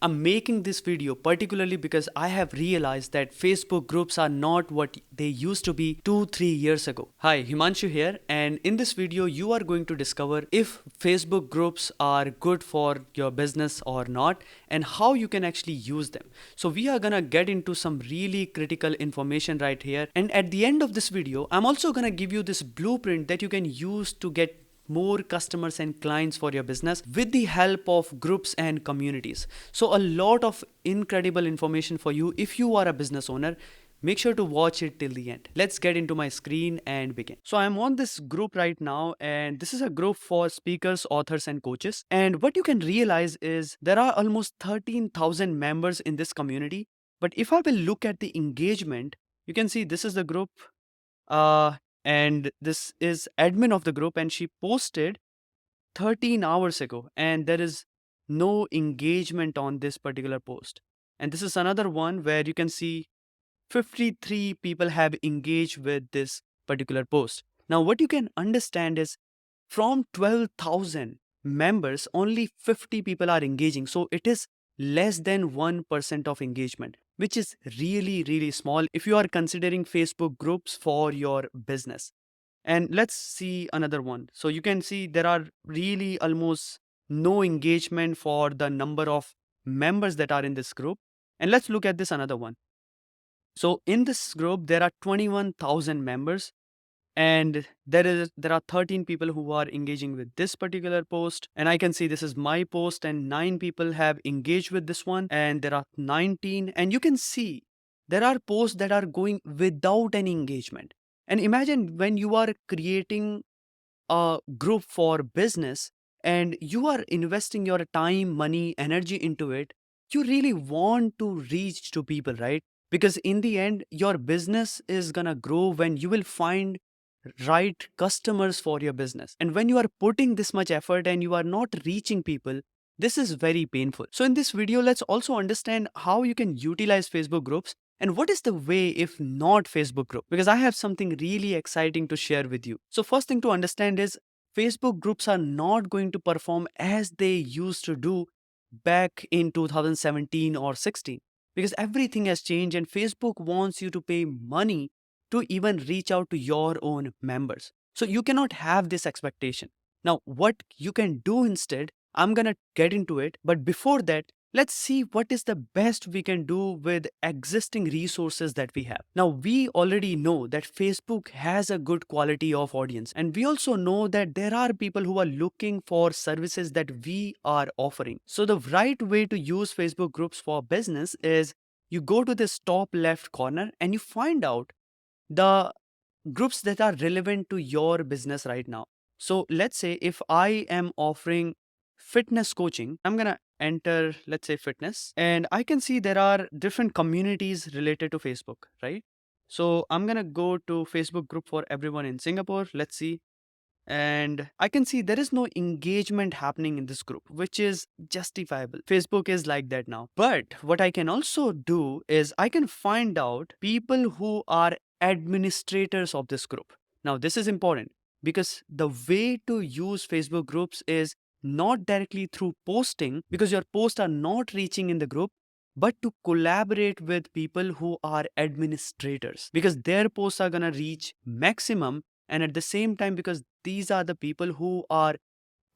I'm making this video particularly because I have realized that Facebook groups are not what they used to be 2-3 years ago. Hi, Himanshu here, and in this video you are going to discover if Facebook groups are good for your business or not and how you can actually use them. So we are gonna get into some really critical information right here, and at the end of this video I'm also gonna give you this blueprint that you can use to get more customers and clients for your business with the help of groups and communities. So a lot of incredible information for you if you are a business owner. Make sure to watch it till the end. Let's get into my screen and begin. So I'm on this group right now, and this is a group for speakers, authors, and coaches. And what you can realize is there are almost 13,000 members in this community. But if I will look at the engagement, you can see this is the group, uh, and this is admin of the group, and she posted 13 hours ago, and there is no engagement on this particular post. And this is another one where you can see 53 people have engaged with this particular post. Now what you can understand is from 12,000 members, only 50 people are engaging. So it is less than 1% of engagement, which is really, really small if you are considering Facebook groups for your business. And let's see another one. So you can see there are really almost no engagement for the number of members that are in this group. And let's look at this another one. So in this group, there are 21,000 members, and there are 13 people who are engaging with this particular post, and I can see this is my post and 9 people have engaged with this one, and there are 19, and you can see there are posts that are going without any engagement. And imagine when you are creating a group for business and you are investing your time, money, energy into it, you really want to reach to people, right? Because in the end, your business is gonna grow when you will find right customers for your business. And when you are putting this much effort and you are not reaching people, this is very painful. So in this video, let's also understand how you can utilize Facebook groups and what is the way if not Facebook group, because I have something really exciting to share with you. So first thing to understand is Facebook groups are not going to perform as they used to do back in 2017 or 16, because everything has changed and Facebook wants you to pay money to even reach out to your own members. So you cannot have this expectation. Now, what you can do instead, I'm gonna get into it. But before that, let's see what is the best we can do with existing resources that we have. Now, we already know that Facebook has a good quality of audience. And we also know that there are people who are looking for services that we are offering. So the right way to use Facebook groups for business is you go to this top left corner and you find out the groups that are relevant to your business right now. So let's say if I am offering fitness coaching, I'm going to enter, let's say, fitness, and I can see there are different communities related to Facebook, right? So I'm going to go to Facebook group for everyone in Singapore. Let's see. And I can see there is no engagement happening in this group, which is justifiable. Facebook is like that now. But what I can also do is I can find out people who are administrators of this group. Now, this is important because the way to use Facebook groups is not directly through posting, because your posts are not reaching in the group, but to collaborate with people who are administrators, because their posts are going to reach maximum. And at the same time, because these are the people who are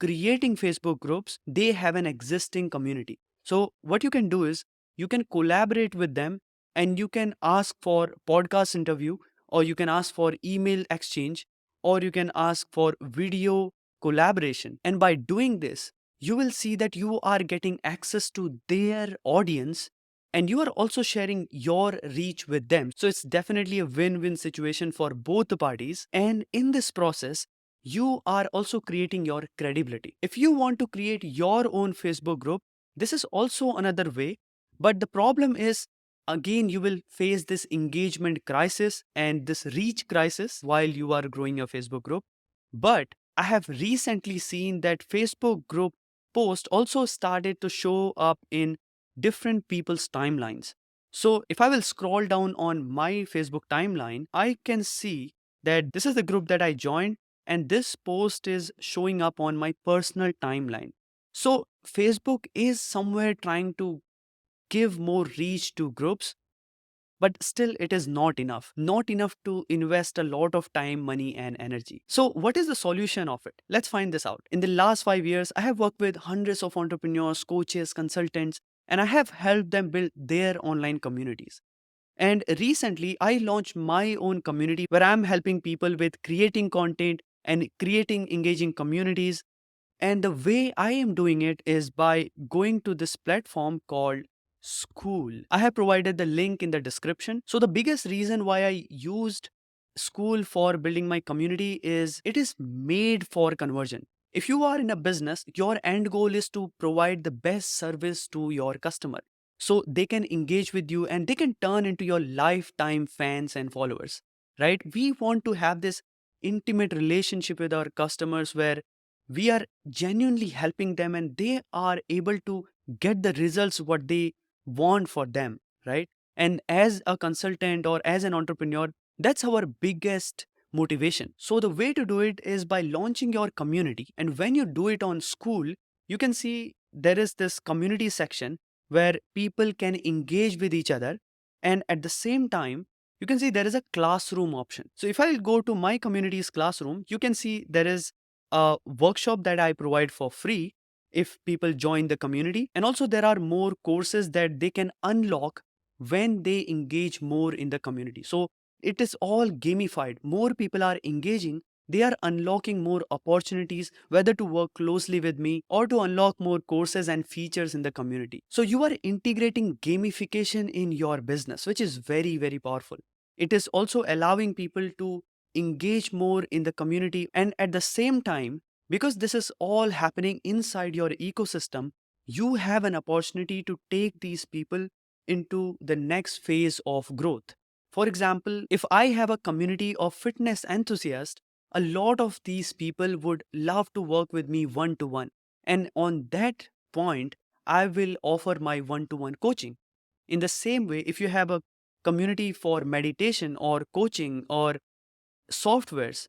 creating Facebook groups, they have an existing community. So what you can do is you can collaborate with them and you can ask for podcast interview, or you can ask for email exchange, or you can ask for video collaboration. And by doing this, you will see that you are getting access to their audience and you are also sharing your reach with them. So it's definitely a win-win situation for both the parties. And in this process, you are also creating your credibility. If you want to create your own Facebook group, this is also another way. But the problem is, again, you will face this engagement crisis and this reach crisis while you are growing your Facebook group. But I have recently seen that Facebook group post also started to show up in different people's timelines. So if I will scroll down on my Facebook timeline, I can see that this is the group that I joined, and this post is showing up on my personal timeline. So Facebook is somewhere trying to give more reach to groups, but still it is not enough. Not enough to invest a lot of time, money, and energy. So, what is the solution of it? Let's find this out. In the last 5 years, I have worked with hundreds of entrepreneurs, coaches, consultants, and I have helped them build their online communities. And recently, I launched my own community where I'm helping people with creating content and creating engaging communities. And the way I am doing it is by going to this platform called School. I have provided the link in the description. So, the biggest reason why I used School for building my community is it is made for conversion. If you are in a business, your end goal is to provide the best service to your customer so they can engage with you and they can turn into your lifetime fans and followers, right? We want to have this intimate relationship with our customers where we are genuinely helping them and they are able to get the results what they want for them, right? And as a consultant or as an entrepreneur, that's our biggest motivation. So the way to do it is by launching your community. And when you do it on School, you can see there is this community section where people can engage with each other. And at the same time, you can see there is a classroom option. So if I go to my community's classroom, you can see there is a workshop that I provide for free if people join the community. And also, there are more courses that they can unlock when they engage more in the community. So, it is all gamified. More people are engaging. They are unlocking more opportunities, whether to work closely with me or to unlock more courses and features in the community. So, you are integrating gamification in your business, which is very, very powerful. It is also allowing people to engage more in the community, and at the same time, because this is all happening inside your ecosystem, you have an opportunity to take these people into the next phase of growth. For example, if I have a community of fitness enthusiasts, a lot of these people would love to work with me one to one, and on that point I will offer my one to one coaching. In the same way, if you have a community for meditation or coaching or softwares,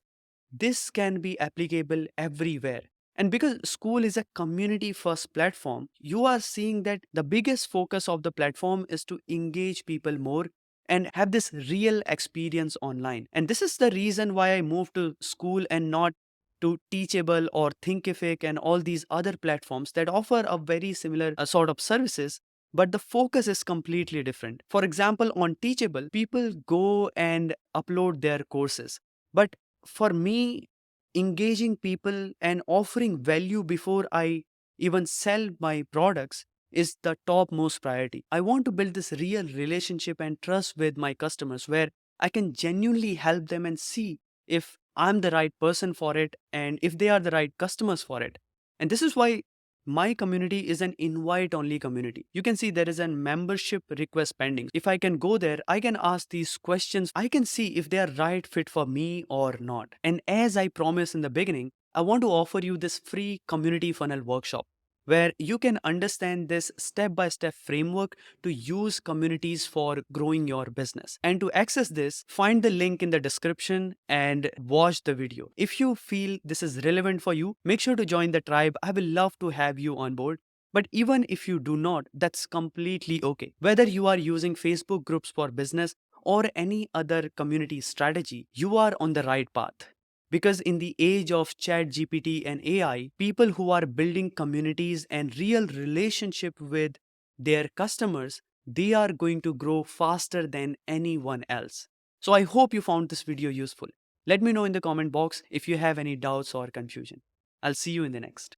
this can be applicable everywhere. And because School is a community first platform, you are seeing that the biggest focus of the platform is to engage people more and have this real experience online. And this is the reason why I moved to School and not to Teachable or Thinkific and all these other platforms that offer a very similar sort of services, but the focus is completely different. For example, on Teachable, people go and upload their courses. But for me, engaging people and offering value before I even sell my products is the topmost priority. I want to build this real relationship and trust with my customers where I can genuinely help them and see if I'm the right person for it and if they are the right customers for it. And this is why my community is an invite only community. You can see there is a membership request pending. If I can go there, I can ask these questions. I can see if they are right fit for me or not. And as I promised in the beginning, I want to offer you this free community funnel workshop where you can understand this step by step framework to use communities for growing your business. And to access this, find the link in the description and watch the video. If you feel this is relevant for you, make sure to join the tribe. I will love to have you on board. But even if you do not, that's completely okay. Whether you are using Facebook groups for business or any other community strategy, you are on the right path. Because in the age of chat GPT and AI, people who are building communities and real relationship with their customers, they are going to grow faster than anyone else. So I hope you found this video useful. Let me know in the comment box if you have any doubts or confusion. I'll see you in the next.